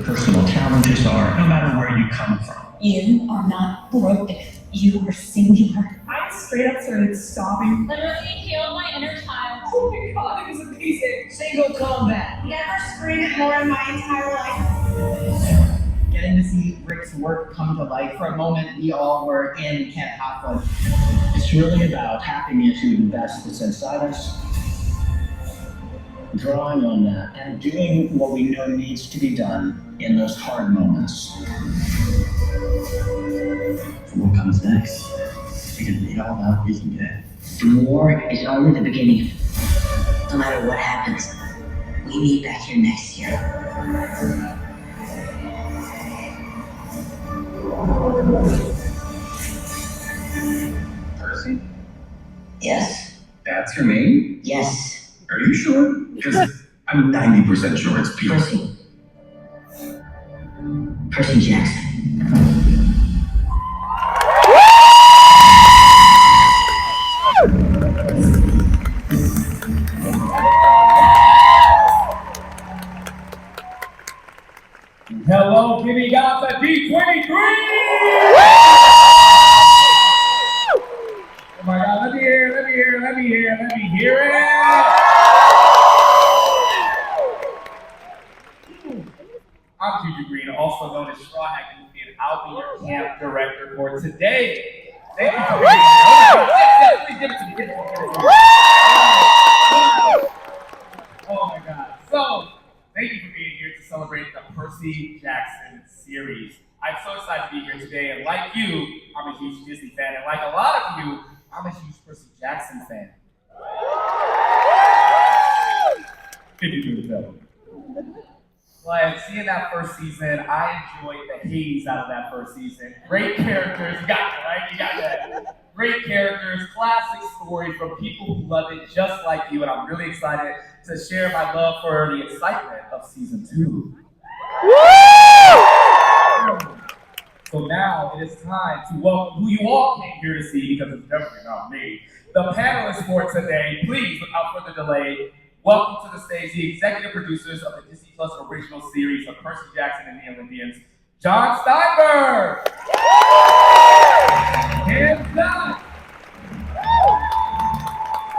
personal challenges are, no matter where you come from. You are not broken. You are singular. I straight up started sobbing. Literally healed my inner child. Oh my god, it was amazing. Single combat. Never screamed more in my entire life. Getting to see Rick's work come to life for a moment we all were in Camp Hotfoot. It's really about tapping into the best that's inside us, drawing on that, and doing what we know needs to be done in those hard moments. For what comes next, we're gonna need all the help we can get. The war is only the beginning. No matter what happens, we meet back here next year. Percy? Yes? That's your name? Yes. Are you sure? Because I'm 90% sure it's Peter. Percy. Percy Jackson. Hello, give me out the D23! Oh my God, let me hear it. I'm Juju Green, also known as Straw Hat Goofy, and I'll be your camp director for today. Thank you for being here. Please give it to me. Oh my God. So, thank you for being here to celebrate the Percy Jackson series. I'm so excited to be here today, and like you, I'm a huge Disney fan, and like a lot of you, I'm a huge Percy Jackson fan. 52 to 7. Like, seeing that first season, I enjoyed the haze out of that first season. Great characters, you got that, right? You got that. Great characters, classic story from people who love it just like you, and I'm really excited to share my love for the excitement of season 2. So now it is time to welcome who you all came here to see, because it's definitely not me. The panelists for today, please, without further delay, welcome to the stage the executive producers of the Disney Plus original series of Percy Jackson and the Olympians, John Steinberg, Cam Scott,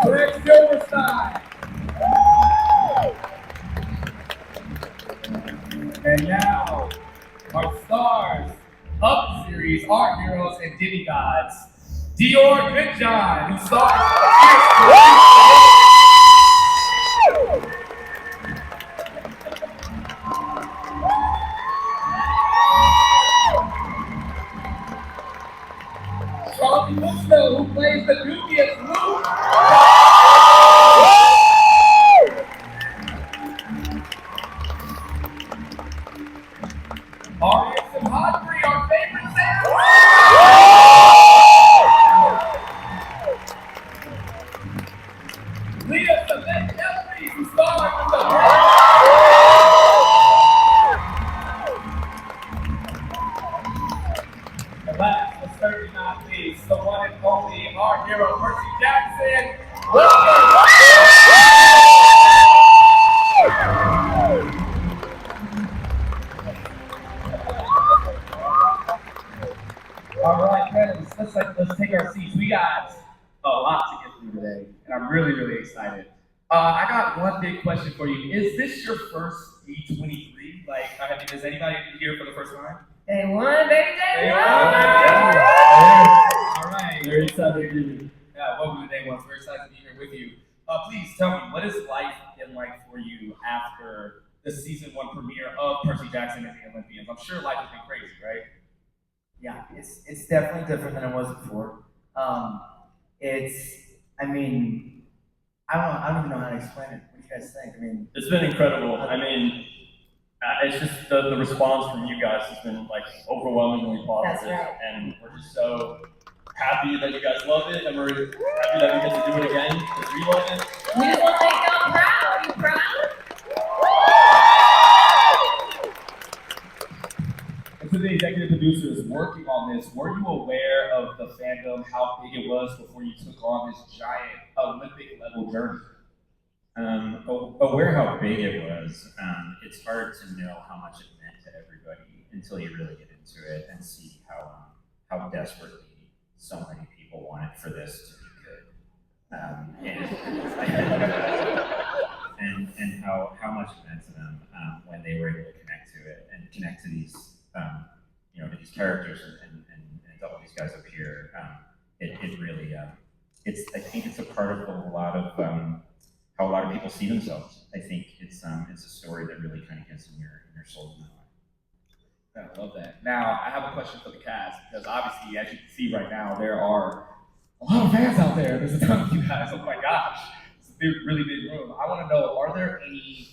Greg Silverstein, and now our stars of the series, our heroes and demigods, Dior Goodjohn, who stars Charlie Musto, who plays the dubious Luke. Arya Simhadri, our favorite Sam. Leah Savette Jeffries, who stars with the And last but certainly not least, the one and only, our hero, Percy Jackson. All right, friends, let's take our seats. We got a lot to get through today, and I'm really, really excited. I got one big question for you. Is this your first D23? Like, is anybody here for the first time? Day one, baby, day one. All right. Very excited. Yeah, welcome to day one. We're excited to be here with you. Please tell me, what has life been like for you after the season 1 premiere of Percy Jackson and the Olympians? I'm sure life has been crazy, right? Yeah, it's definitely different than it was before. I don't even know how to explain it. What do you guys think? It's been incredible. It's just the response from you guys has been like overwhelmingly positive. That's right. And we're just so happy that you guys love it, and we're happy that we get to do it again because we love it. We just want to make y'all proud. Are you proud? And to the executive producers working on this, were you aware of the fandom, how big it was before you took on this giant Olympic level journey? Aware how big it was, it's hard to know how much it meant to everybody until you really get into it and see how desperately so many people wanted for this to be good. And how much it meant to them when they were able to connect to it and connect to these to these characters and all these guys up here. It really I think it's a part of a lot of how a lot of people see themselves. I think it's a story that really kind of gets in your soul in that way. I love that. Now, I have a question for the cast, because obviously, as you can see right now, there are a lot of fans out there. There's a ton of you guys. Oh my gosh. It's a big, really big room. I want to know, are there any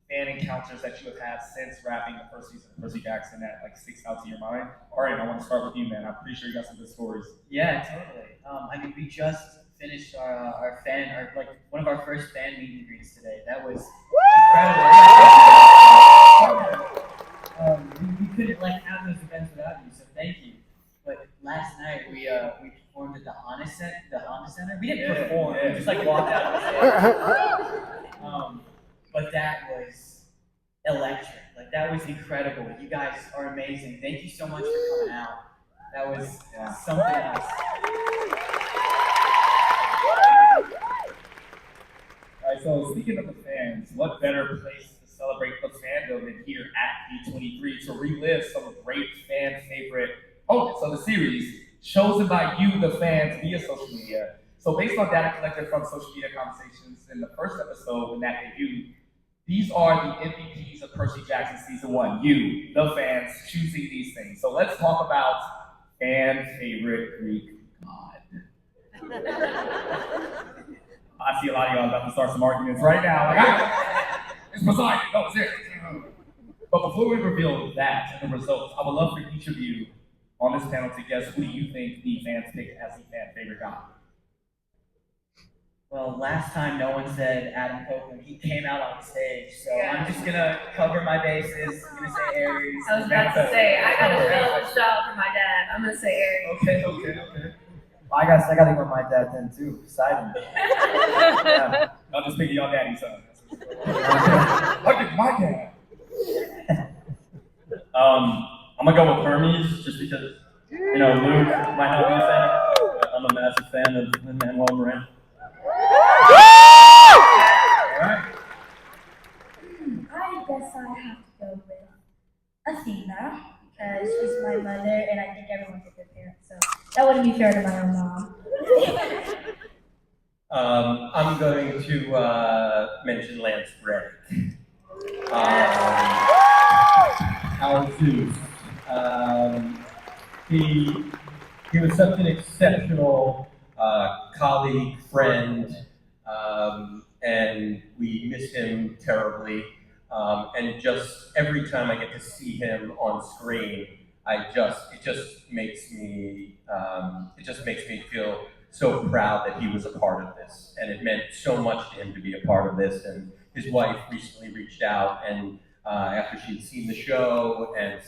fan encounters that you have had since wrapping the first season of Percy Jackson that sticks out to your mind? All right, I want to start with you, man. I'm pretty sure you got some good stories. Yeah, totally. We just finished one of our first fan meet and greets today. That was incredible. We couldn't have those events without you, so thank you. But last night we performed at the Honda Center. We didn't perform, we just walked out of the stage. But that was electric. That was incredible. You guys are amazing. Thank you so much for coming out. That was something else. Alright, so speaking of the fans, what better place to celebrate the fandom than here at D23 to relive some great fan favorite moments of the series, chosen by you, the fans, via social media. So based on data collected from social media conversations in the first episode when that debuted, these are the MVPs of Percy Jackson Season 1. You, the fans, choosing these things. So let's talk about fan favorite Greek god. I see a lot of y'all about to start some arguments right now. It's Poseidon. No, it's here. But before we reveal that and the results, I would love for each of you on this panel to guess who do you think the fans picked as the fan favorite god. Well, last time no one said Adam Copeland. He came out on stage, so I'm just gonna cover my bases. I'm gonna say Aries. I was about to say, I got a real shout for my dad. I'm gonna say Aries. Okay. Well, I gotta go with my dad then too. Poseidon. Yeah. I'll just pick your daddy's son. Look at my dad. I'm gonna go with Hermes just because Luke might not be a fan. I'm a massive fan of Lin-Manuel Miranda. Alright. I guess I have to go with Athena, because she's my mother, and I think everyone's a good parent, so that wouldn't be fair to my own mom. I'm going to mention Lance Reddick. Our Zeus. He was such an exceptional colleague, friend, and we miss him terribly. And just every time I get to see him on screen, it just makes me feel so proud that he was a part of this, and it meant so much to him to be a part of this. And his wife recently reached out, and after she'd seen the show and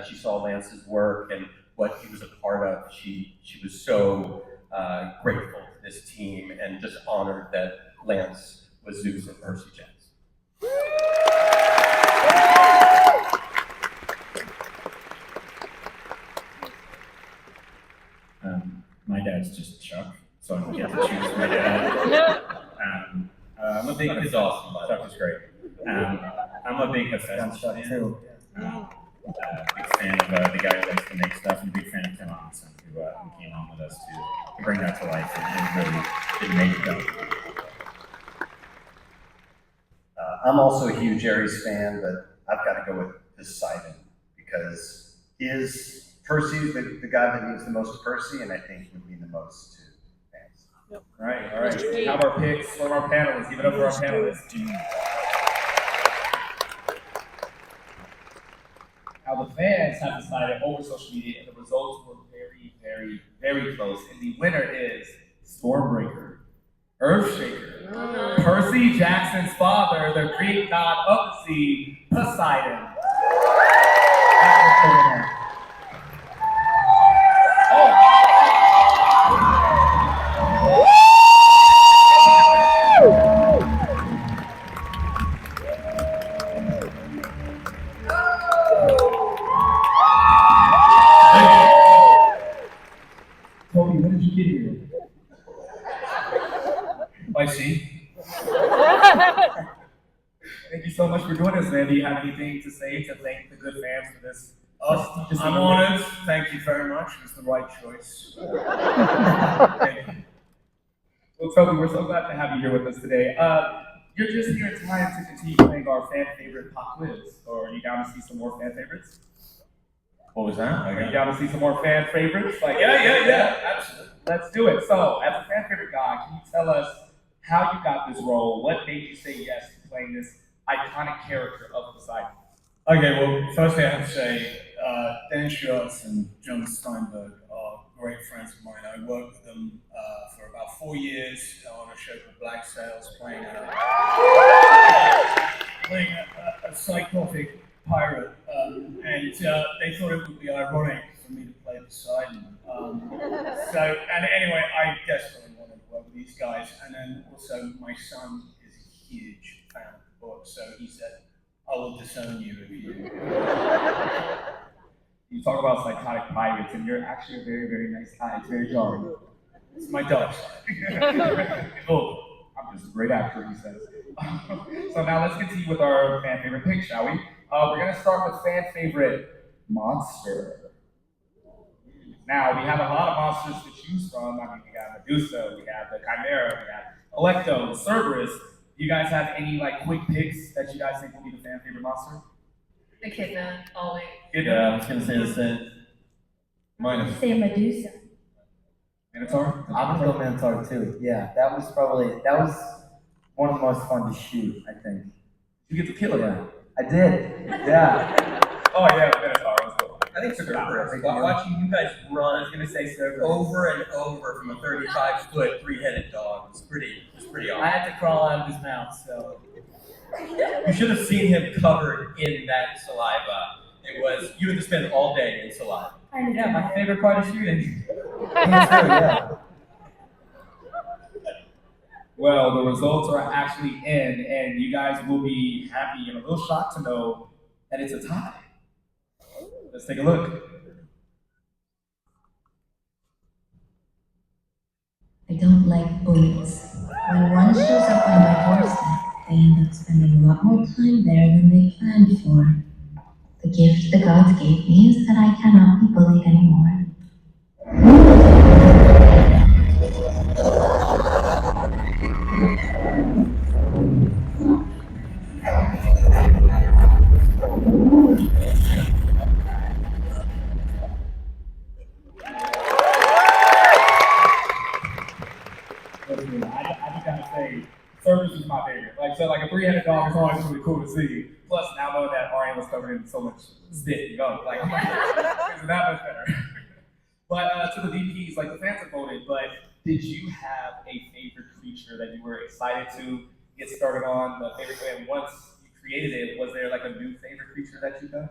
she saw Lance's work and what he was a part of, she was so grateful to this team and just honored that Lance was Zeus and Percy Jackson. My dad's just Chuck, so I don't get to choose my dad. I'm a big Chuck is awesome. Chuck is great. I'm a big Hephaestus fan too. Big fan of the guy who likes to make stuff, and a big fan of Tim Robinson, who came on with us to bring that to life and really did make it go. I'm also a huge Aries fan, but I've got to go with Poseidon because Percy's the guy that means the most to Percy, and I think would mean the most to fans. Yep. All right. We have our picks from our panelists. Give it up for our panelists. How the fans have decided over social media, and the results were very, very, very close. And the winner is Stormbreaker, Earthshaker, Percy Jackson's father, the Greek god of the sea, Poseidon. That was the winner. for doing this, man. Do you have anything to say to thank the good fans for this? I'm honored. Thank you very much. It was the right choice. Thank you. Well, Toby, we're so glad to have you here with us today. You're just here in time to continue playing our fan favorite pop quiz. Or are you down to see some more fan favorites? What was that? Are you down to see some more fan favorites? Yeah, absolutely. Let's do it. So, as a fan favorite guy, can you tell us how you got this role? What made you say yes to playing this iconic character of Poseidon? Okay, well, firstly, I have to say, Dan Schultz and John Steinberg are great friends of mine. I worked with them for about 4 years on a show called Black Sails, playing a psychotic pirate, and they thought it would be ironic for me to play Poseidon. And anyway, I desperately wanted to work with these guys, and then also my son is a huge fan of the book, so he said, I will disown you if you. You talk about psychotic pirates, and you're actually a very, very nice guy. It's very jarring. It's my dark side. Oh, I'm just a great actor, he says. So now let's continue with our fan favorite pick, shall we? We're going to start with fan favorite monster. Now, we have a lot of monsters to choose from. I mean, we got Medusa, we have the Chimera, we have Electo, Cerberus. Do you guys have any quick picks that you guys think will be the fan favorite monster? The Echidna, always. Yeah, I was gonna say the same. Mine is say Medusa. Minotaur? I'm gonna go Minotaur too. Yeah, that was one of the most fun to shoot, I think. You get to kill it. Yeah, I did. Yeah. Oh yeah, Minotaur. Let's go. I think Cerberus. Watching you guys run I was gonna say Cerberus. over and over from a 35-foot three-headed dog was pretty I awesome. had to crawl out of his mouth, so. You should have seen him covered in that saliva. It was, you had to spend all day in saliva. Yeah, my favorite part of shooting. Yeah. Well, the results are actually in, and you guys will be happy and a little shocked to know that it's a tie. Let's take a look. I don't like bullies. When one shows up on my doorstep, they end up spending a lot more time there than they planned for. The gift the gods gave me is that I cannot be bullied anymore. I just gotta say, Cerberus is my favorite. Like a three-headed dog is always really cool to see. Plus, now knowing that Arian was covered in so much spit and gunk, like, it's that much better. But to the VPs, the fans have voted, but did you have a favorite creature that you were excited to get started on? The favorite, and once you created it, was there a new favorite creature that you've done?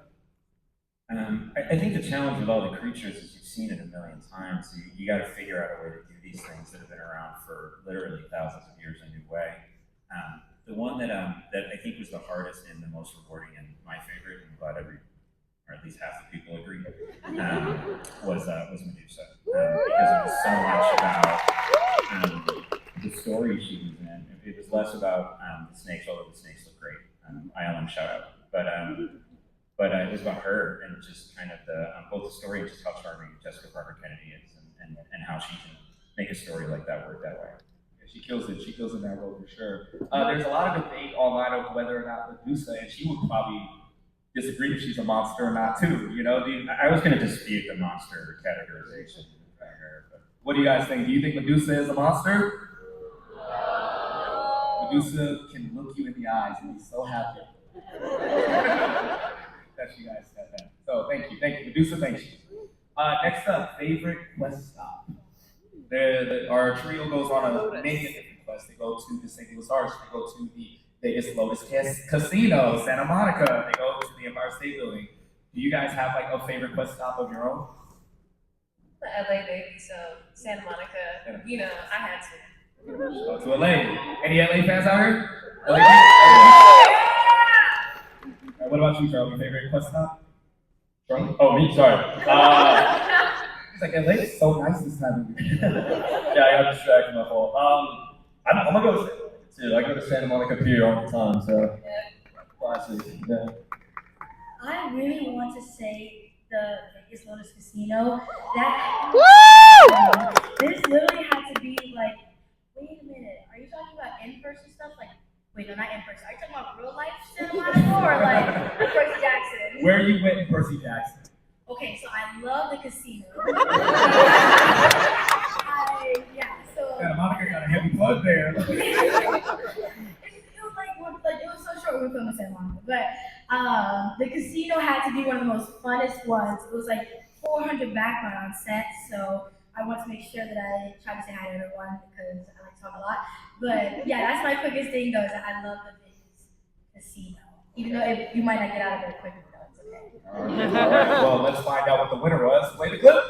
I think the challenge with all the creatures is you've seen it a million times. So you got to figure out a way to do these things that have been around for literally thousands of years in a new way. The one that I think was the hardest and the most rewarding and my favorite, and I'm glad or at least half the people agree, was Medusa, because it was so much about the story she was in. It was less about the snakes, although the snakes look great. Island shout out, but it was about her and just kind of both the story and just how charming Jessica Parker Kennedy is, and how she can make a story like that work that way. She kills it. She kills in that role for sure. There's a lot of debate online over whether or not Medusa, and she would probably disagree if she's a monster or not too. I was going to dispute the monster categorization. What do you guys think? Do you think Medusa is a monster? Medusa can look you in the eyes and be so happy. That you guys said that. So thank you, Medusa. Thank you. Next up, favorite quest stop. Our trio goes on a many different quests. They go to the St. Louis Arch. They go to the Vegas Lotus Casino, Santa Monica. They go to the Empire State Building. Do you guys have a favorite quest stop of your own? The LA baby, so Santa Monica. I had to. Go to LA. Any LA fans out here? LA What about you, Charlie? Favorite quest stop? Charlie? Oh, me? Sorry. He's LA is so nice this time of year. Yeah, I got distracted, my fault. I'm gonna go with, dude, I go to Santa Monica Pier all the time, so Classic. Yeah. I really want to say the Vegas Lotus Casino. That this literally had to be like, wait a minute, are you talking about in-person stuff? Like, wait, no, not in-person. Are you talking about real life Santa Monica or like Percy Jackson? Where you went in Percy Jackson? Okay, so I love the casino. So Santa Monica got a heavy plug there. it was like it was so short we were filming Santa Monica, but the casino had to be one of the most funnest ones. It was like 400 background on set, so I want to make sure that I try to say hi to everyone because I like to talk a lot. But yeah, that's my quickest thing though, is that I love the Vegas casino. Even though you might not get out of there quickly though, it's okay. All right, well, let's find out what the winner was. Play the clip.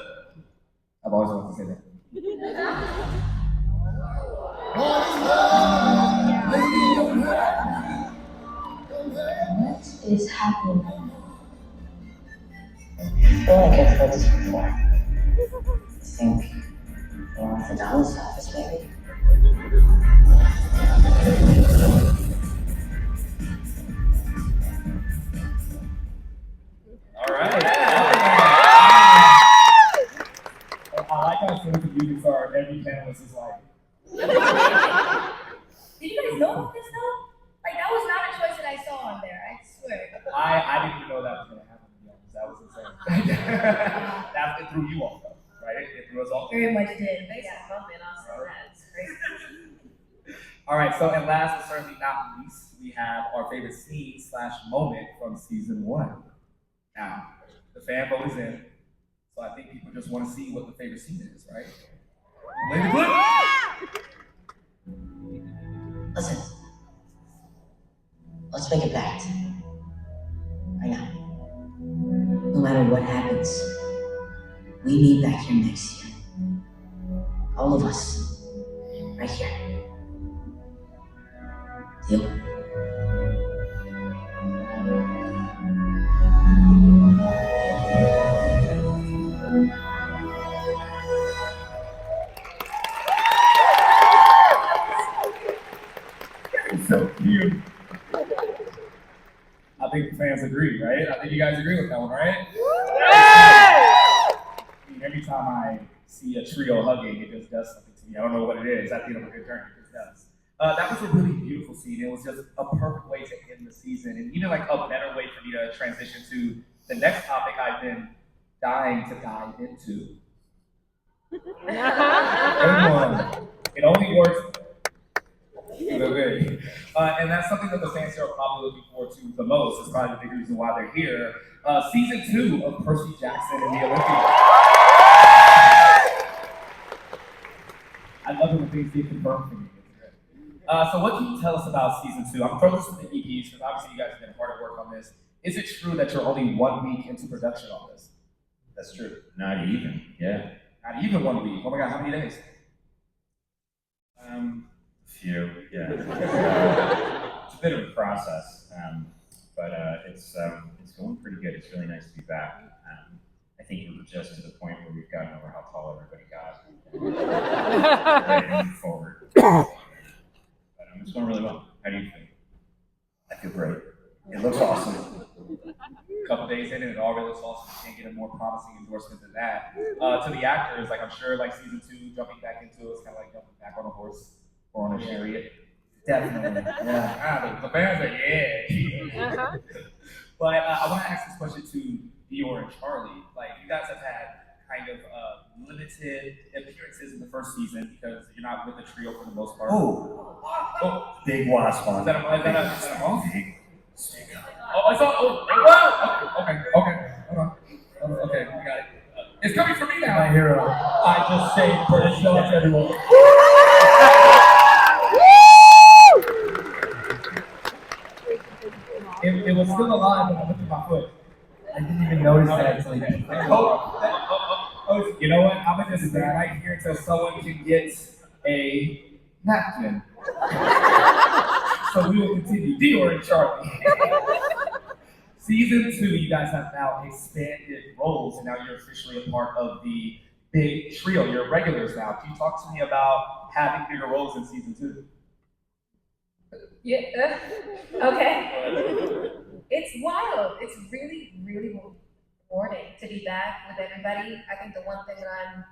I've always wanted to say that. What is happening right now? I feel like I've heard this before. I think they want the Dallas office, maybe. All right. I like how soon the music started, every panelist is like. Did you guys know about this though? Like that was not a choice that I saw on there, I swear. I didn't even know that was going to happen, to be honest. That was insane. That it threw you off, though, right? It threw us off. Very much did. They said bumping us on that. It's crazy. All right, so and last but certainly not least, we have our favorite scene / moment from season 1. Now, the fan vote is in, so I think people just want to see what the favorite scene is, right? Play the clip. Listen, let's make a pact. Right now. No matter what happens, we meet back here next year. All of us. Right here. Deal? So cute. I think the fans agree, right? I think you guys agree with that one, right? I mean, every time I see a trio hugging, it just does something to me. I don't know what it is. At the end of a good journey, it just does. That was a really beautiful scene. It was just a perfect way to end the season, and even like a better way for me to transition to the next topic I've been dying to dive into. Everyone, it only works. And that's something that the fans here are probably looking forward to the most. It's probably the big reason why they're here. Season 2 of Percy Jackson and the Olympians. I love it when things get confirmed for me. So what can you tell us about season 2? I'm throwing this to the EPs because obviously you guys have been hard at work on this. Is it true that you're only 1 week into production on this? That's true. Not even, yeah. Not even 1 week. Oh my God, how many days? Few, yeah. It's a bit of a process, but it's going pretty good. It's really nice to be back. I think we're just to the point where we've gotten over how tall everybody got. Ready to move forward. But it's going really well. How do you think? I feel great. It looks awesome. A couple days in and it already looks awesome. You can't get a more promising endorsement than that. To the actors, like I'm sure like season 2, jumping back into it, it's kind of like jumping back on a horse or on a chariot. Definitely. Yeah. The fans are yeah. But I want to ask this question to Dior and Charlie. Like you guys have had kind of limited appearances in the first season because you're not with the trio for the most part. Oh, big wasp on. Is that a month? Big. Oh, I saw. Okay. Hold on. Okay, we got it. It's coming from me now. My hero. I just say British show to everyone. It was still alive when I looked at my foot. I didn't even notice that until you You know what? I'm gonna just stay right here until someone can get a napkin. So we will continue. Dior and Charlie. Season 2, you guys have now expanded roles, and now you're officially a part of the big trio. You're regulars now. Can you talk to me about having bigger roles in season 2? Yeah. Okay. It's wild. It's really, really rewarding to be back with everybody. I think the one thing that I'm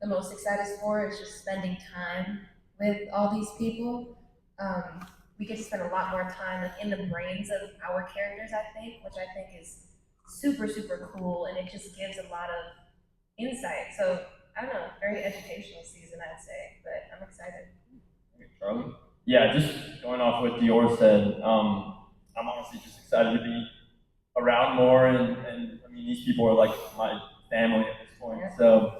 the most excited for is just spending time with all these people. Um, we get to spend a lot more time like in the brains of our characters, I think, which I think is super, super cool, and it just gives a lot of insight. So I don't know, very educational season, I'd say, but I'm excited. Charlie? Yeah, just going off what Dior said, I'm honestly just excited to be around more, and I mean, these people are like my family at this point. So,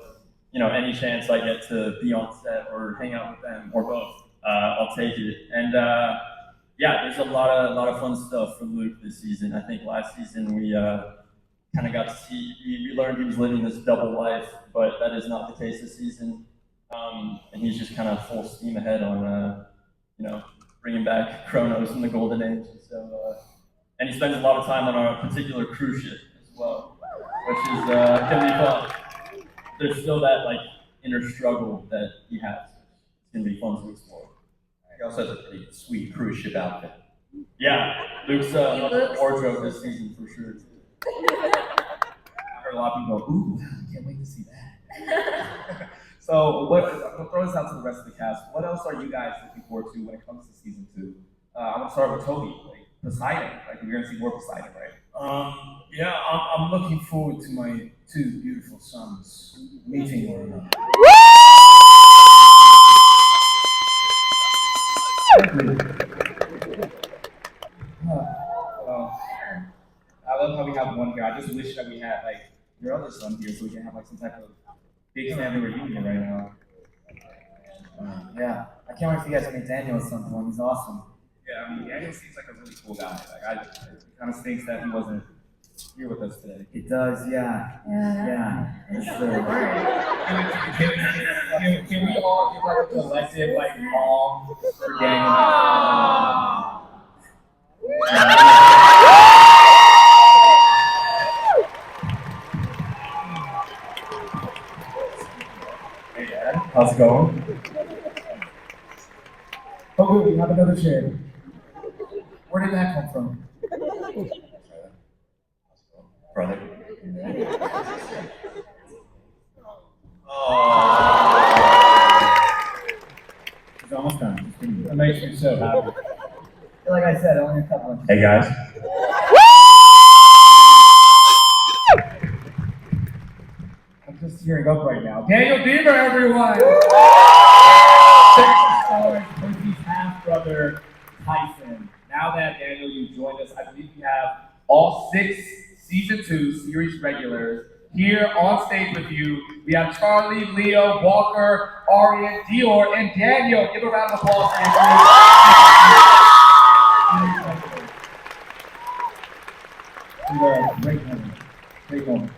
any chance I get to be on set or hang out with them or both, I'll take it. And yeah, there's a lot of fun stuff for Luke this season. I think last season we kind of got to see, we learned he was living this double life, but that is not the case this season. And he's just kind of full steam ahead on, bringing back Kronos from the Golden Age. So, and he spends a lot of time on a particular cruise ship as well, which is gonna be fun. There's still that like inner struggle that he has. It's gonna be fun to explore. He also has a pretty sweet cruise ship outfit. Yeah, Luke's up looks- wardrobe this season for sure. I heard a lot of people go, ooh, can't wait to see that. So, I'll throw this out to the rest of the cast. What else are you guys looking forward to when it comes to season 2? I'm gonna start with Toby. Like Poseidon. Like we're gonna see more Poseidon, right? Yeah, I'm looking forward to my two beautiful sons meeting one another. Well, I love how we have one here. I just wish that we had like your other son here, so we can have like some type of big family reunion right now. Yeah, I can't wait for you guys to meet Daniel at some point. He's awesome. Yeah, I mean, Daniel seems like a really cool guy. Like, it kind of stinks that he wasn't here with us today. It does, yeah. Yeah. For sure. Can we all give like a collective like palm for Daniel? Hey, Dad. How's it going? Oh, good, we have another chair. Where did that come from? Brother. It's almost done. That makes me so happy. Like I said, only a couple of. Hey guys. I'm just tearing up right now. Daniel Beaver, everyone! Stars Percy's half-brother, Tyson. Now that, Daniel, you joined us, I believe we have all 6 Season 2 series regulars here on stage with you. We have Charlie, Leo, Walker, Arian, Dior, and Daniel. Give a round of applause for you. Great moment. Great moment.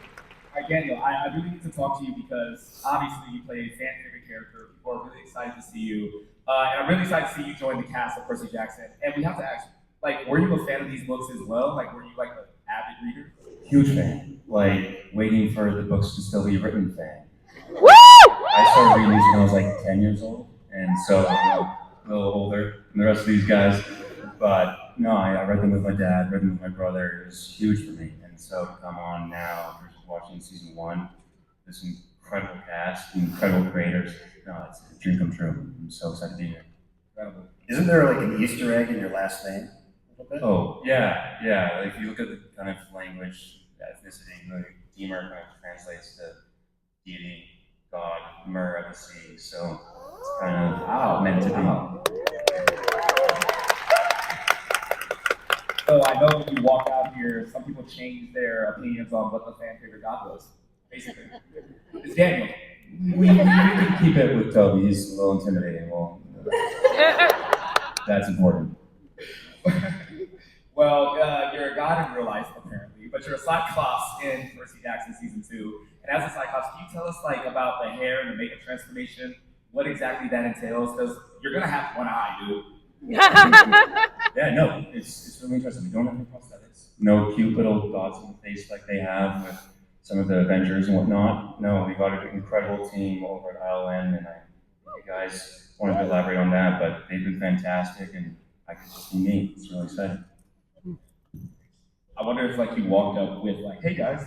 All right, Daniel, I really need to talk to you because obviously you play a fan favorite character. People are really excited to see you. And I'm really excited to see you join the cast of Percy Jackson. And we have to ask, like, were you a fan of these books as well? Like, were you like an avid reader? Huge fan. Like, waiting for the books to still be written fan. I started reading these when I was like 10 years old, and so I'm a little older than the rest of these guys. But no, I read them with my dad, read them with my brother. It was huge for me. And so to come on now, after watching season 1, this incredible cast, incredible creators. No, it's a dream come true. I'm so excited to be here. Incredible. Isn't there like an Easter egg in your last name? Oh, yeah. Like, if you look at the kind of language, ethnicity, the Demer kind of translates to deity, God, Mer of the sea. So it's kind of meant to be. So I know when you walk out here, some people change their opinions on what the fan favorite god was. Basically, it's Daniel. We can keep it with Toby. He's a little intimidating. Well, that's important. Well, you're a god in real life, apparently, but you're a Cyclops in Percy Jackson season 2. And as a Cyclops, can you tell us like about the hair and the makeup transformation? What exactly that entails? Because you're gonna have one eye, dude. Yeah, no, it's really interesting. We don't have any prosthetics. No cute little dots on the face like they have with some of the Avengers and whatnot. No, we got an incredible team over at ILM, and you guys wanted to elaborate on that, but they've been fantastic, and I could just be me. It's really exciting. I wonder if like you walked up with like, hey guys,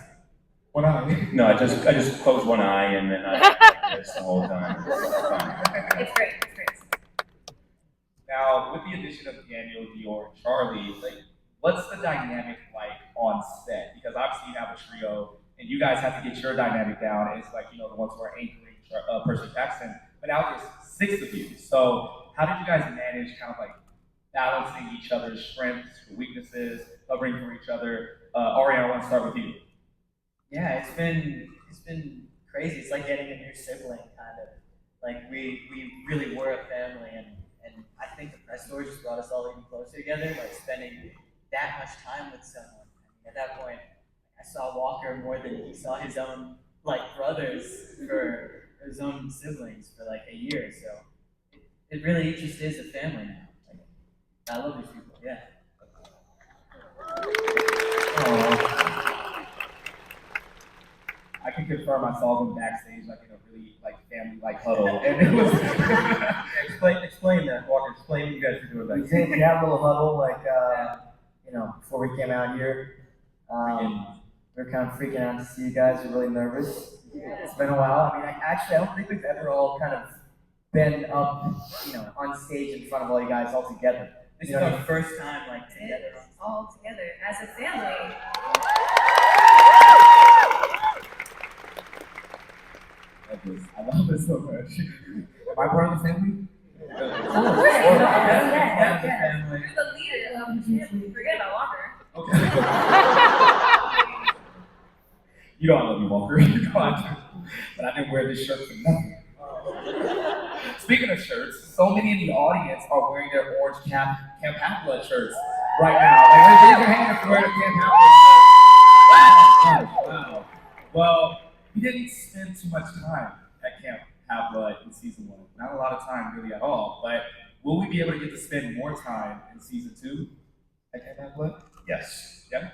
what up? No, I just close one eye and then I act like this the whole time. It's fine. It's great. It's great. Now, with the addition of Daniel, Dior, and Charlie, like, what's the dynamic like on set? Because obviously you have a trio, and you guys have to get your dynamic down. It's like, you know, the ones who are anchoring Percy Jackson, but now there's 6 of you. So how did you guys manage kind of like balancing each other's strengths, weaknesses, covering for each other? Ari, I want to start with you. Yeah, it's been crazy. It's like getting a new sibling, kind of. Like we really were a family, and I think the press tour just brought us all even closer together. Like spending that much time with someone. I mean, at that point, I saw Walker more than he saw his own like brothers for his own siblings for like a year. So it really just is a family now. Like, I love these people. Yeah. I can confirm I saw them backstage like in a really like family-like huddle, and it was Explain that, Walker. Explain what you guys are doing back We had a little huddle, like, you know, before we came out here. We were kind of freaking out to see you guys. We're really nervous. It's been a while. I mean, I don't think we've ever all kind of been up, you know, on stage in front of all you guys all together. This is our first time like together. All together as a family. I love it so much. Am I part of the family? Of course. Yeah. You're the leader of the family. Forget about Walker. Okay. You know I love you, Walker. You know I do. But I didn't wear this shirt for nothing. Speaking of shirts, so many in the audience are wearing their orange Camp Half-Blood shirts right now. Like, raise your hand if you're wearing a Camp Half-Blood shirt. Wow. Well, we didn't spend too much time at Camp Half-Blood in season 1. Not a lot of time really at all, but will we be able to get to spend more time in season 2 at Camp Half-Blood? Yes. Yeah?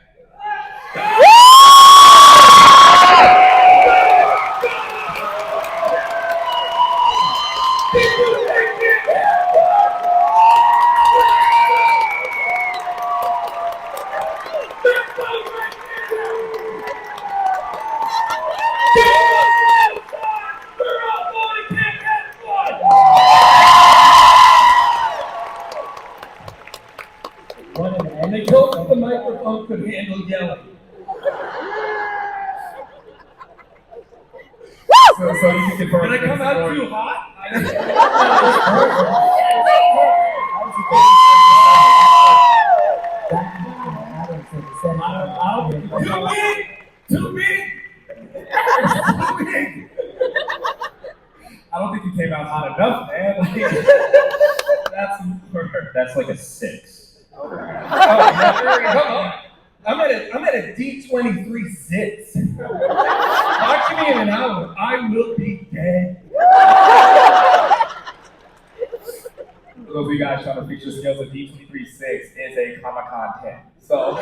And they told me the microphone could handle yelling. So you can confirm. Did I come out too hot? Too big! I don't think you came out hot enough, man. That's like a 6. Oh, come on. I'm at a D23 6. Talk to me in an hour. I will be dead. For those of you guys trying to fix your skills, a D23 6 is a Comic-Con 10. So,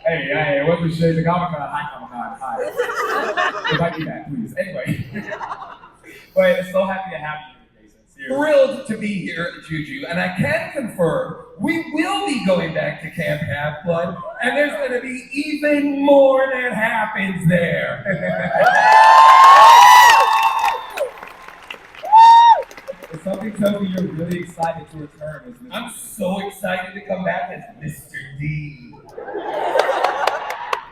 hey, what we say, the Comic-Con, hi Comic-Con, hi. If I do that, please. Anyway, but so happy to have you. Thrilled to be here at Juju, and I can confirm we will be going back to Camp Half-Blood, and there's going to be even more that happens there. Something tells me you're really excited to return. I'm so excited to come back as Mr. D.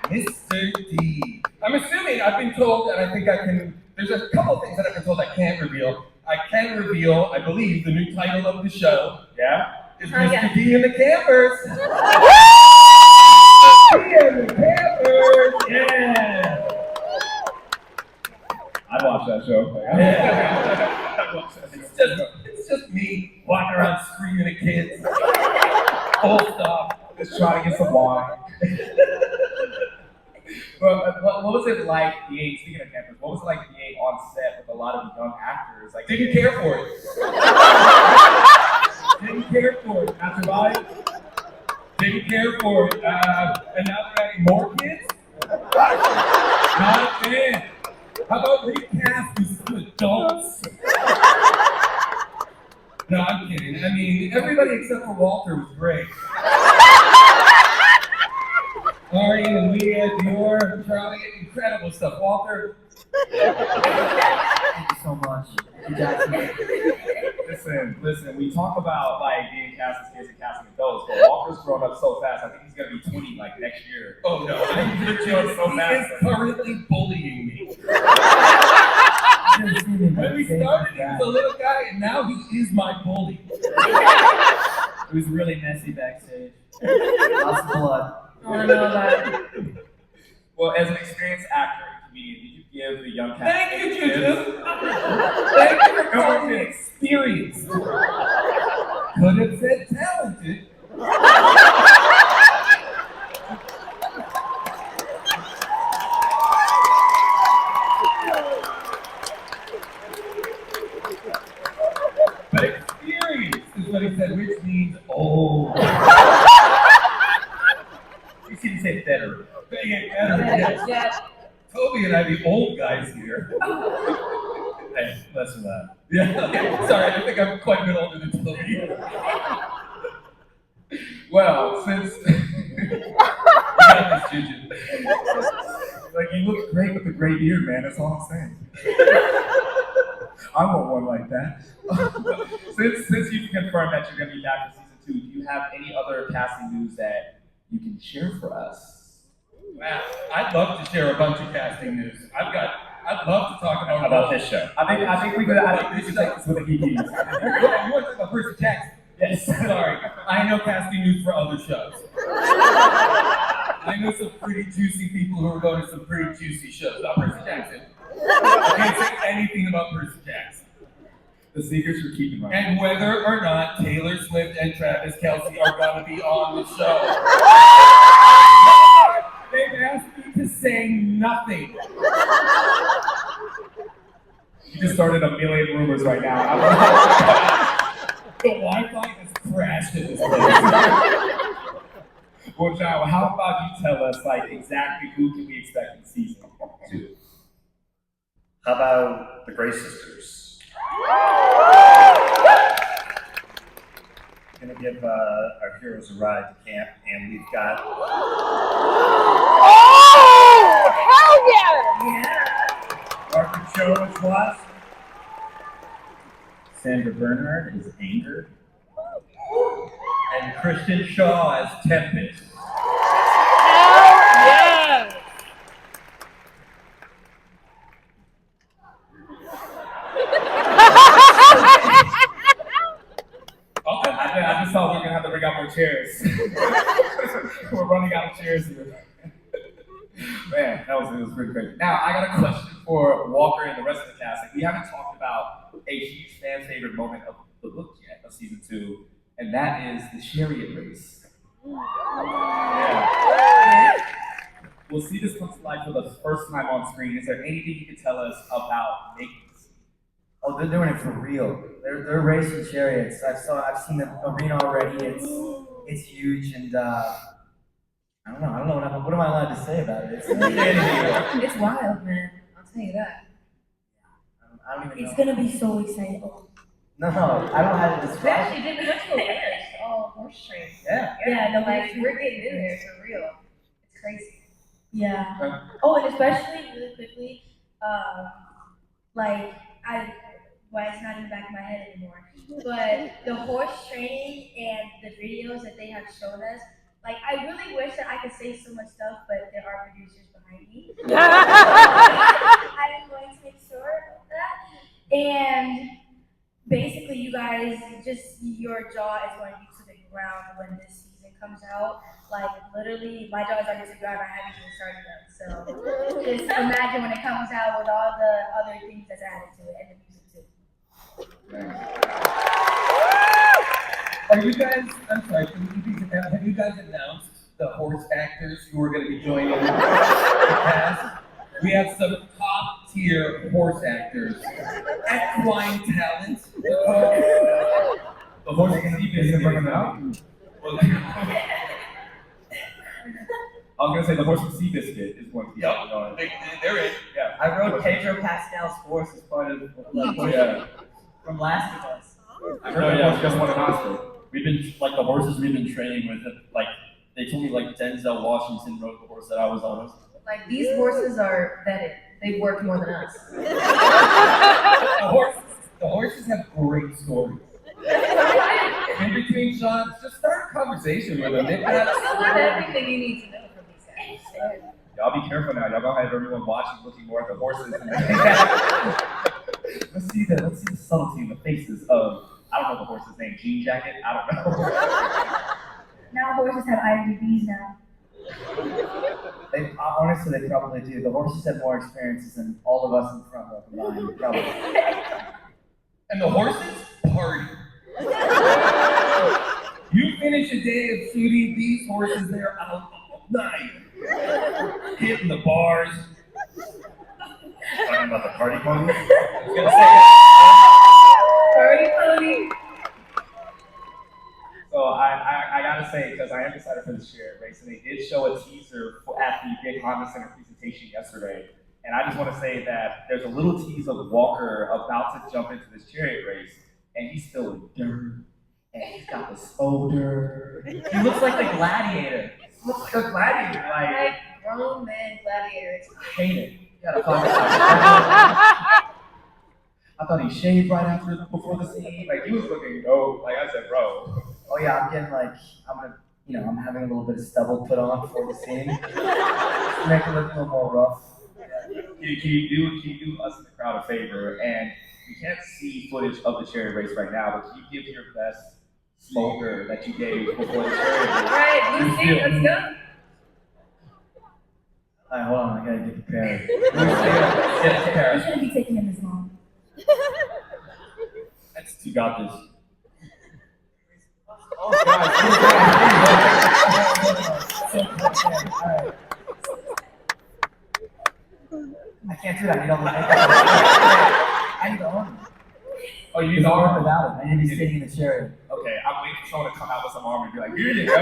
Mr. D. I'm assuming I've been told that I think I can, there's a couple things that I've been told I can't reveal. I can reveal, I believe, the new title of the show. Yeah? Is Mr. D and the Campers. Mr. D and the Campers. Yeah. I watched that show. Yeah. I watched that. It's just me walking around screaming at kids. Full stop. Just trying to get some wine. But what was it like being, speaking of campers, what was it like being on set with a lot of young actors? Like, didn't care for it. Didn't care for it. After life, Didn't care for it. And now we're adding more kids? Not a fan. How about recast these adults? No, I'm kidding. I mean, everybody except for Walter was great. Ari and Leah, Dior, Charlie, incredible stuff. Walter. Thank you so much. Jackson. Listen, we talk about like being cast as kids and casting adults, but Walker's grown up so fast, I think he's gonna be 20 like next year. Oh no, He is currently bullying me. When we started, he was a little guy, and now he is my bully. It was really messy backstage. Lots of blood. I want to know about it. Well, as an experienced actor and comedian, did you give the young cast? Thank you, Juju. Thank you for calling me experienced. Could have said talented. But experienced is what he said, which means old. You seem to say better. Better, yes. Toby and I, the old guys here. Hey, less of that. Yeah, okay. Sorry, I think I'm quite a bit older than Toby. Well, since Juju. Like, you look great with the gray beard, man. That's all I'm saying. I want one like that. since you've confirmed that you're going to be back for season 2, do you have any other casting news that you can share for us? Wow, I'd love to share a bunch of casting news. I'd love to talk about. How about this show? I think we could take this with a geeky. You want to talk about Percy Jackson? Yes. Sorry, I know casting news for other shows. I know some pretty juicy people who are going to some pretty juicy shows. Not Percy Jackson. I can't say anything about Percy Jackson. The secrets you're keeping, right? And whether or not Taylor Swift and Travis Kelce are going to be on the show. They've asked me to say nothing. You just started a million rumors right now. The Wi-Fi has crashed at this place. Well, John, how about you tell us like exactly who can we expect in season 2? How about the Gray Sisters? Gonna give our heroes a ride to camp, and we've got. Oh, hell yeah! Margaret Cho as Wasp. Sandra Bernhard is Anger. And Christian Shaw as Tempest. Hell yeah! I just thought we were gonna have to bring out more chairs. We're running out of chairs here. Man, it was pretty crazy. Now I got a question for Walker and the rest of the cast. Like, we haven't talked about a huge fan favorite moment of the book yet, of season 2, and that is the chariot race. Yeah. We'll see this come to life for the first time on screen. Is there anything you can tell us about making this? Oh, they're doing it for real. They're racing chariots. I've seen the arena already. It's huge, and I don't know what am I allowed to say about it. It's wild, man. I'll tell you that. I don't even know. It's gonna be so exciting. No, I don't have to We describe actually did the virtual layers, all horse trains. Yeah. Yeah, the Like, we're getting in there for real. It's crazy. Yeah. Oh, and especially really quickly, why it's not in the back of my head anymore. But the horse training and the videos that they have shown us, like, I really wish that I could say so much stuff, but there are producers behind me. I am going to make sure of that. And basically, you guys, just your jaw is going to be to the ground when this season comes out. Like, literally, my jaw is already to the ground. I haven't even started yet. So just imagine when it comes out with all the other things that's added to it and the music too. Are you guys, I'm sorry, have you guys announced the horse actors who are going to be joining the cast? We have some top tier horse actors. Equine talent. The horse can see bring them out. I was gonna say the horse from Seabiscuit is going to be out. They're in. Yeah. I wrote Pedro Pascal's horse as part of Yeah. from Last of Us. I heard the horse just won an Oscar. We've been, like, the horses we've been training with, like, they told me, like, Denzel Washington rode the horse that I was on. Like, these horses are vetted. They've worked more than us. The horses have great stories. In between shots, just start a conversation with them. They've I got learned everything you need to know from these guys. Y'all be careful now. Y'all gonna have everyone watching, looking more at the horses. Let's see the subtlety in the faces of, I don't know the horse's name, Jean Jacket? I don't know. Now horses have IMDb's now. Honestly, they probably do. The horses have more experiences than all of us in front row combined. Probably. And the horses party. You finish a day of shooting, these horses, they're out all night. Hitting the bars. Talking about the party ponies? I was gonna say Party pony. So I gotta say, because I am excited for this chariot race, and they did show a teaser at the big Honda Center presentation yesterday. And I just want to say that there's a little tease of Walker about to jump into this chariot race, and he's still in dirt, and he's got this odor. He looks like the gladiator. He looks like a gladiator. Like grown man gladiators. I hate it. You gotta find out. I thought he shaved right after before the scene. Like he was looking dope. Like I said, bro. Oh yeah, I'm getting like, I'm having a little bit of stubble put on before the scene. Make it look a little more rough. Can you do us in the crowd a favor? And we can't see footage of the chariot race right now, but can you give your best smoker that you gave before the chariot race? Alright, Lucy, let's go. Alright, hold on, I gotta get prepared. Get prepared. It shouldn't be taking him this long. You got this. Oh, God. I can't do that. I need all the makeup. I need the armor. Oh, you need the armor? Without it. I need to be sitting in the chariot. Okay, I'm waiting for someone to come out with some armor and be like, here you go.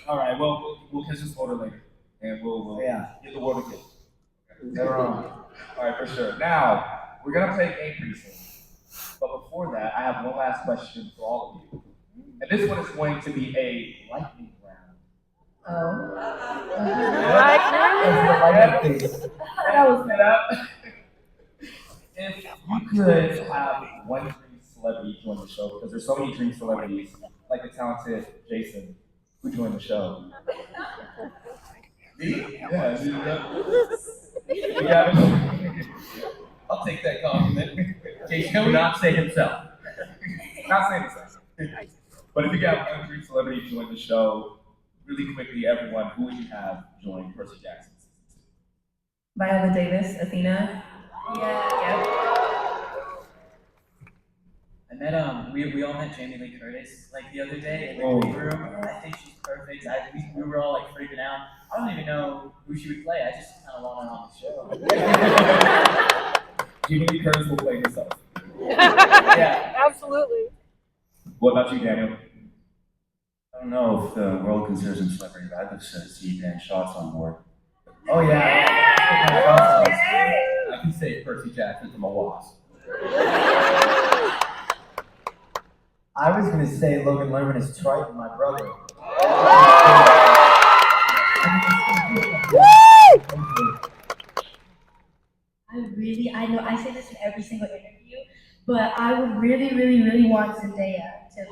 All right, well, we'll catch this order later. And we'll get the world a gift. Never wrong. All right, for sure. Now, we're going to play a game pretty soon. But before that, I have one last question for all of you. And this one is going to be a lightning round. That was If you could have one dream celebrity join the show, because there's so many dream celebrities, like the talented Jason, who joined the show. Me? Yeah. I'll take that compliment. Jason would not say himself. Not saying himself. But if you got one dream celebrity join the show, really quickly, everyone, who would you have join Percy Jackson? Viola Davis, Athena. I met we all met Jamie Lee Curtis like the other day in the green room. I think she's perfect. We were all like freaking out. I don't even know who she would play. I just kind of want her on the show. Jamie Lee Curtis will play herself. Yeah, absolutely. What about you, Daniel? I don't know if the world considers him celebrity, but I'd have said see Dan Shots on board. Oh yeah. I can say Percy Jackson from a Wasp. I was gonna say Logan Lerman is Triton, my brother. I know I say this in every single interview, but I would really, really, really want Zendaya to be.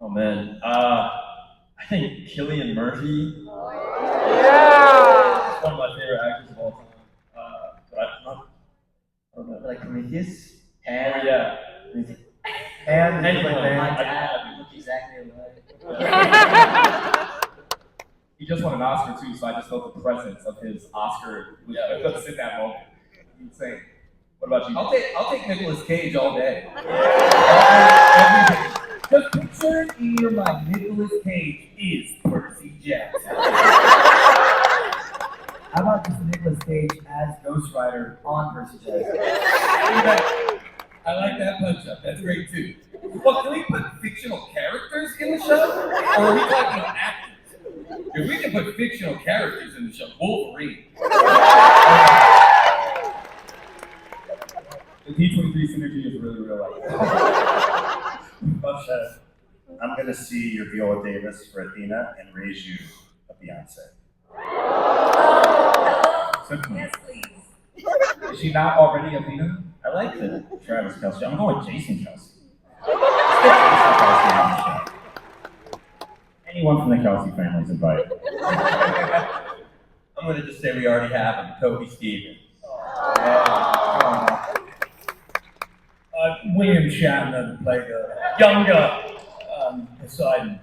Oh man, I think Cillian Murphy. Yeah. He's one of my favorite actors of all time. But I don't know. Like Prometheus? And yeah. And Anyone. My dad, we look exactly alike. He just won an Oscar too, so I just felt the presence of his Oscar with us in that moment. Insane. What about you? I'll take Nicolas Cage all day. Just picture in your mind, Nicolas Cage is Percy Jackson. How about just Nicolas Cage as Ghost Rider on Percy Jackson? I like that punch up. That's great too. Well, can we put fictional characters in the show? Or are we talking actors? If we can put fictional characters in the show, Wolverine. The D23 synergy is really real life. I'm gonna see your Viola Davis for Athena and raise you a Beyonce. Yes, please. Is she not already Athena? I like the Travis Kelce. I'm going with Jason Kelce. Anyone from the Kelce family is invited. I'm going to just say we already have him, Kobe Stevens. William Shatner played a younger Poseidon.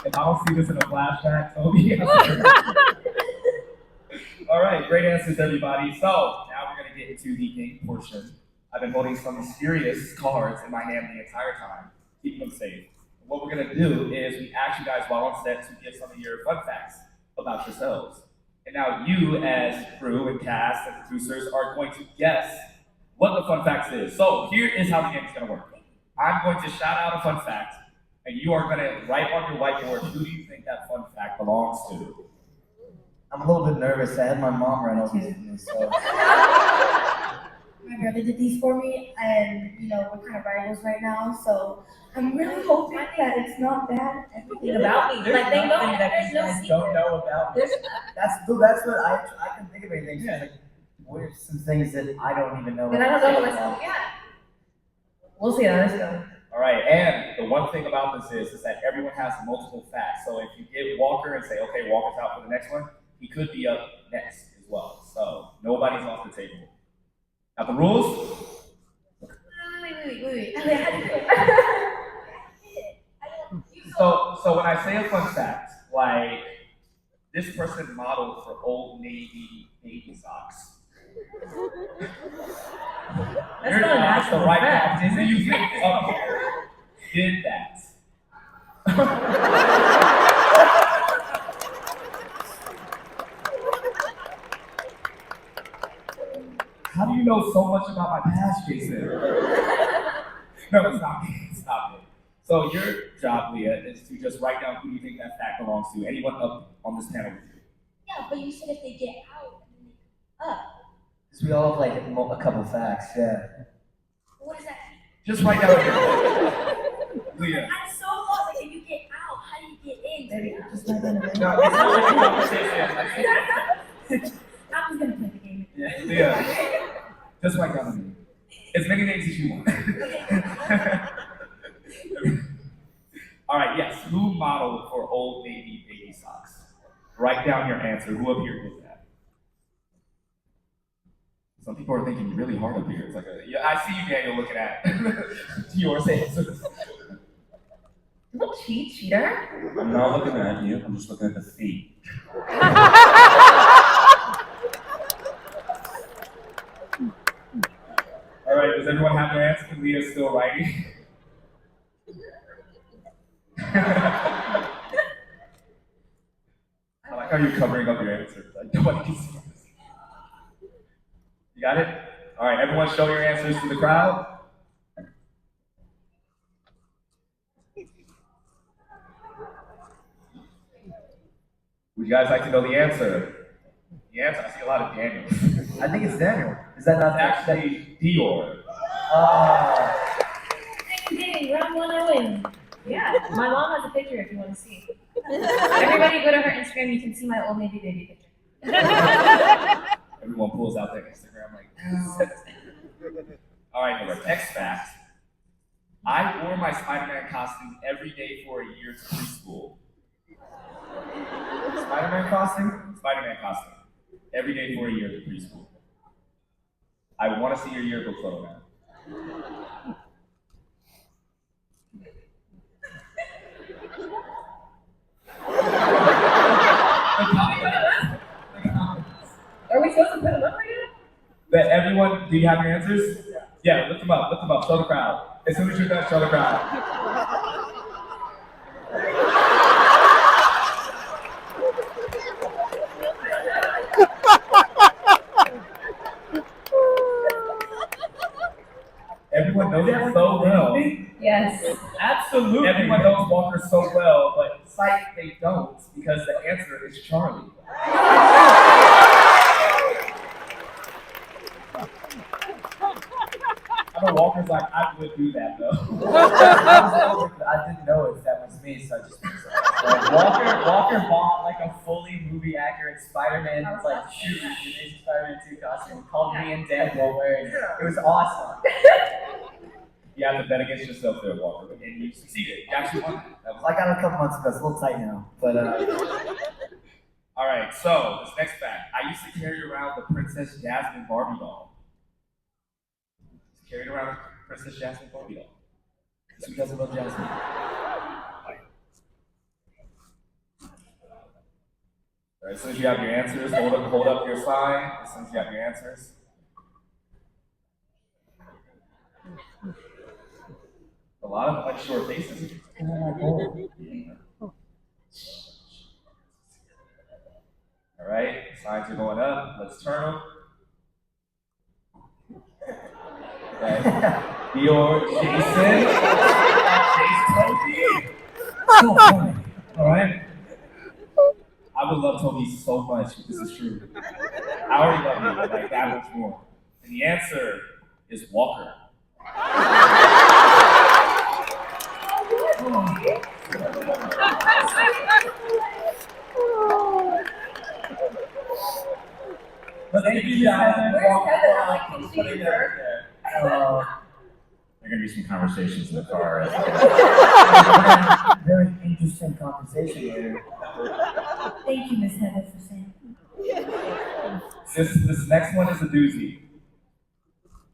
If I don't see this in a flashback, Toby. All right, great answers, everybody. So now we're going to get into the game portion. I've been holding some mysterious cards in my hand the entire time, keeping them safe. What we're going to do is we ask you guys while on set to give some of your fun facts about yourselves. And now you, as crew and cast and producers, are going to guess what the fun facts is. So here is how the game is going to work. I'm going to shout out a fun fact, and you are going to write on your whiteboard, who do you think that fun fact belongs to? I'm a little bit nervous. I had my mom run over me, so. My brother did these for me, and we're kind of rivals right now, so I'm really hoping that it's not bad. Everything about me. Like they know that there's no secret. Don't know about me. That's what I can think of anything. Yeah. Like, what are some things that I don't even know? And I don't know what's yeah. We'll see how this goes. All right, and the one thing about this is that everyone has multiple facts. So if you get Walker and say, okay, Walker's out for the next one, he could be up next as well. So nobody's off the table. Now the rules? Wait. So when I say a fun fact, like this person modeled for Old Navy baby socks. That's not an actual the right fact, is it? You think up here did that? How do you know so much about my past, Jason? No, stop it. Stop it. So your job, Leah, is to just write down who you think that fact belongs to. Anyone up on this panel with you. Yeah, but you said if they get out and then they come up. Because we all have like a couple facts, yeah. What does that mean? Just write down. Leah. I'm so lost. Like, if you get out, how do you get in? Maybe just not gonna No, it's not like a conversation. I'm just gonna play the game. Leah. Just write down the name. As many names as you want. All right, yes. Who modeled for Old Navy baby socks? Write down your answer. Who up here did that? Some people are thinking really hard up here. It's like I see you, Daniel, looking at yours answer. Little cheater. I'm not looking at you. I'm just looking at the feet. All right, does everyone have their answer? Leah's still writing. I like how you're covering up your answers. Like nobody can see this. You got it? All right, everyone show your answers to the crowd. Would you guys like to know the answer? The answer, I see a lot of Daniels. I think it's Daniel. Is that not Actually, Dior. Dang, round one, I win. Yeah, my mom has a picture if you want to see. Everybody go to her Instagram, you can see my Old Navy baby picture. Everyone pulls out their Instagram like, all right, number X fact. I wore my Spider-Man costume every day for a year to preschool. Spider-Man costume? Spider-Man costume. Every day for a year to preschool. I want to see your yearbook photo now. Are we supposed to put them up right now? That everyone, do you have your answers? Yeah, lift them up, show the crowd. As soon as you're done, show the crowd. Everyone knows it so well. Yes. That's Absolutely. Everyone knows walkers so well, but sight they don't because the answer is Charlie. I know walkers like I would do that though. I didn't know if that was me, so I just Walker bought like a fully movie accurate Spider-Man like shoot, Amazing Spider-Man 2 costume. Called me and Deadpool wearing it. It was awesome. You have to bet against yourself there, Walker, and you succeeded. You actually won. I got it a couple months ago. It's a little tight now, but All right, so this next fact. I used to carry around the Princess Jasmine Barbie doll. Carried around a Princess Jasmine Barbie doll. who doesn't love Jasmine? All right, as soon as you have your answers, hold up your sign. As soon as you have your answers. A lot of unsure faces. All right, signs are going up. Let's turn them. Okay. Dior, Jason. Toby. So funny. All right. I would love Toby so much if this is true. I already love you, but like that much more. And the answer is Walker. But thank you guys. There are gonna be some conversations in the car. Very interesting conversation here. Thank you, Miss Heather, for saying. This next one is a doozy.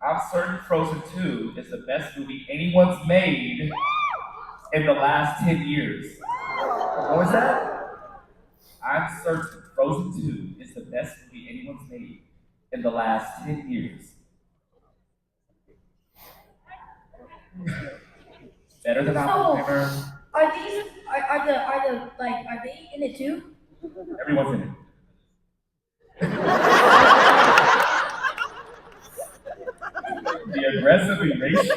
I'm certain Frozen 2 is the best movie anyone's made in the last 10 years. What was that? I'm certain Frozen 2 is the best movie anyone's made in the last 10 years. Better than Oppenheimer. Are they in it too? Everyone's in it. The aggressive erasure.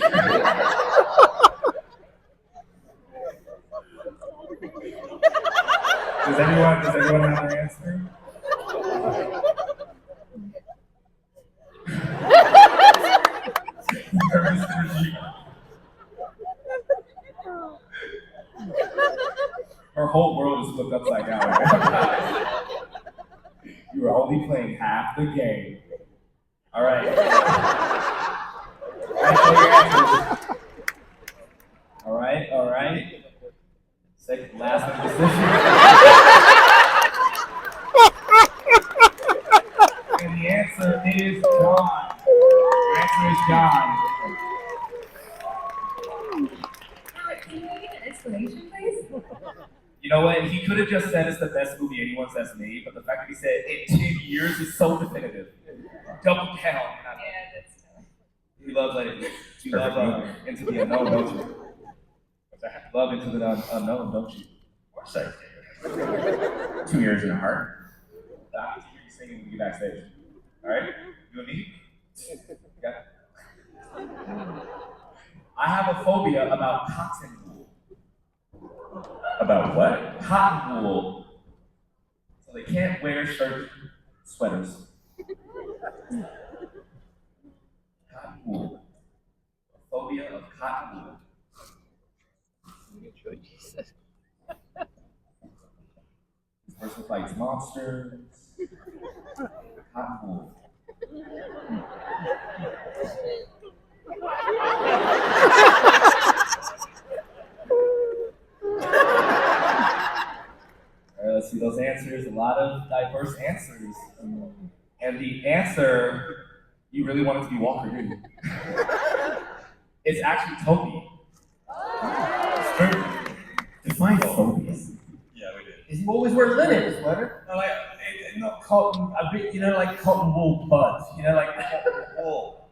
Does anyone have an answer? Her whole world is flipped upside down. You were only playing half the game. All right. All right. Second, last one decision. And the answer is John. The answer is John. Can you give an explanation, please? You know what? He could have just said it's the best movie anyone's has made, but the fact that he said in 10 years is so definitive. Double down. Yeah, that's You love you love Into the Unknown, don't you? Love Into the Unknown, don't you? Of course I do. 2 years in a heart. I need to hear you singing when you get backstage. All right? You and me? Yeah. I have a phobia about cotton wool. About what? Cotton wool. So they can't wear sweaters. Cotton wool. A phobia of cotton wool. This person fights monsters. Cotton wool. All right, let's see those answers. A lot of diverse answers. And the answer, you really want it to be Walker, didn't you? It's actually Toby. It's true. Define phobias. Yeah, we did. He always wears linen sweater. No, like not cotton, a bit, like cotton wool buds, like wool.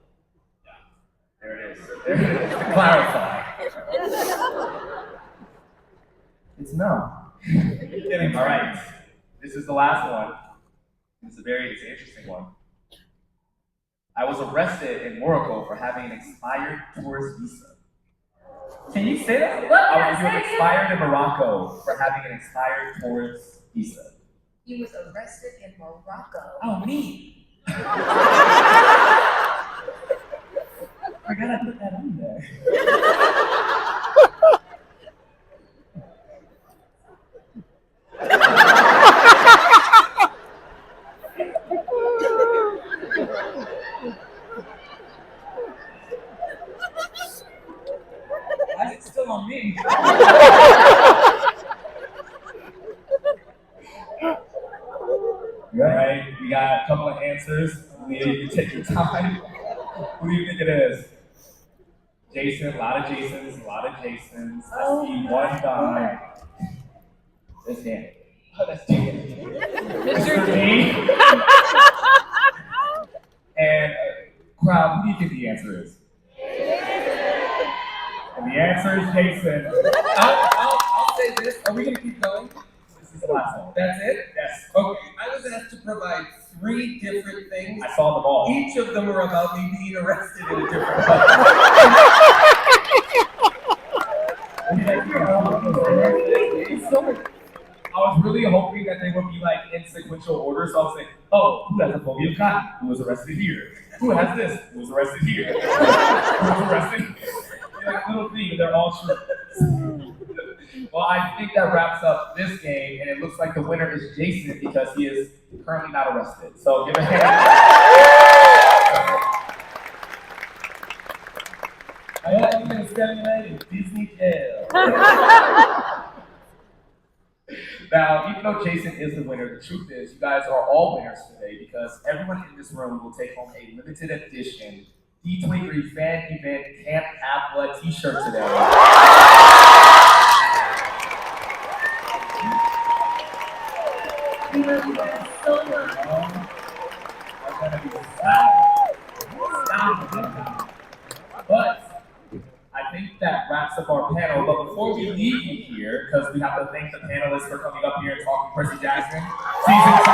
There it is. There it is. To clarify. It's no. All right. This is the last one. It's an interesting one. I was arrested in Morocco for having an expired tourist visa. Can you say that? What? I was expired in Morocco for having an expired tourist visa. He was arrested in Morocco. Oh, neat. I gotta put that on there. Why is it still on me? Right, we got a couple of answers. We need you to take your time. Who do you think it is? Jason, a lot of Jasons, a lot of Jasons. I see one guy. This hand. Oh, that's Jason. Mr. D. And crowd, who do you think the answer is? And the answer is Jason. I'll say this. Are we going to keep going? This is the last one. That's it? Yes. Okay, I was asked to provide 3 different things. I saw them all. Each of them were about me being arrested in a different way. I was really hoping that they would be like in sequential order, so I was like, oh, who has a phobia of cotton? Who was arrested here? Who has this? Who was arrested here? Who was arrested here? Like little things, they're all true. Well, I think that wraps up this game, and it looks like the winner is Jason because he is currently not arrested. So give a hand. I am going to in Disney jail. Now, even though Jason is the winner, the truth is you guys are all winners today because everyone in this room will take home a limited edition D23 fan event Camp Half-Blood t-shirt today. We love you guys so much. But I think that wraps up our panel. But before we leave you here, because we have to thank the panelists for coming up here and talking Percy Jackson, season 2.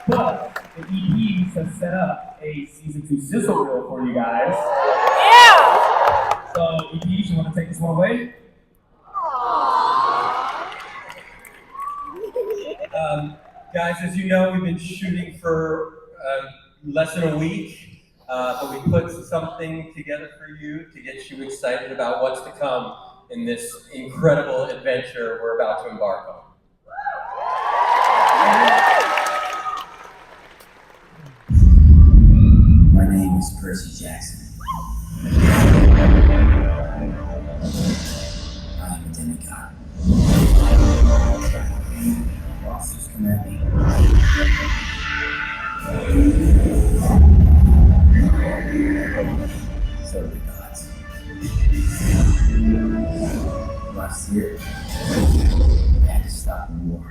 But the EPs have set up a season 2 sizzle reel for you guys. Yeah! So EPs, you want to take this one away? Guys, as you know, we've been shooting for less than a week, but we put something together for you to get you excited about what's to come in this incredible adventure we're about to embark on. My name is Percy Jackson. I am a demigod. Monsters come at me. So do the gods. Last year, I had to stop the war.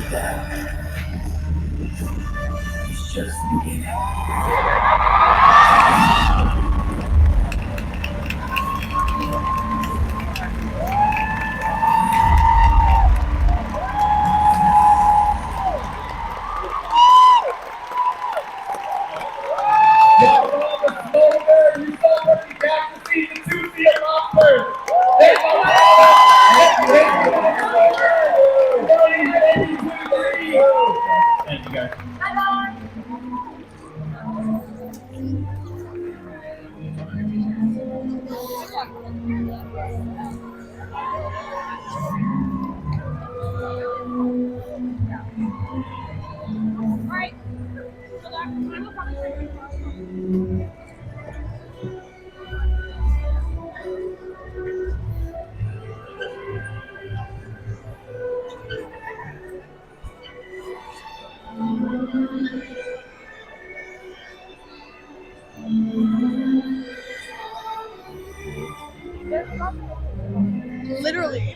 That is just the beginning. Thank you guys. Alright. Literally.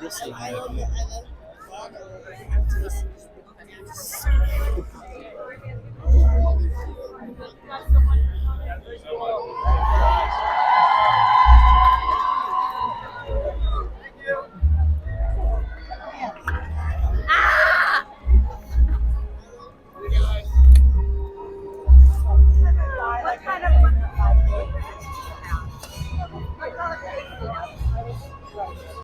This is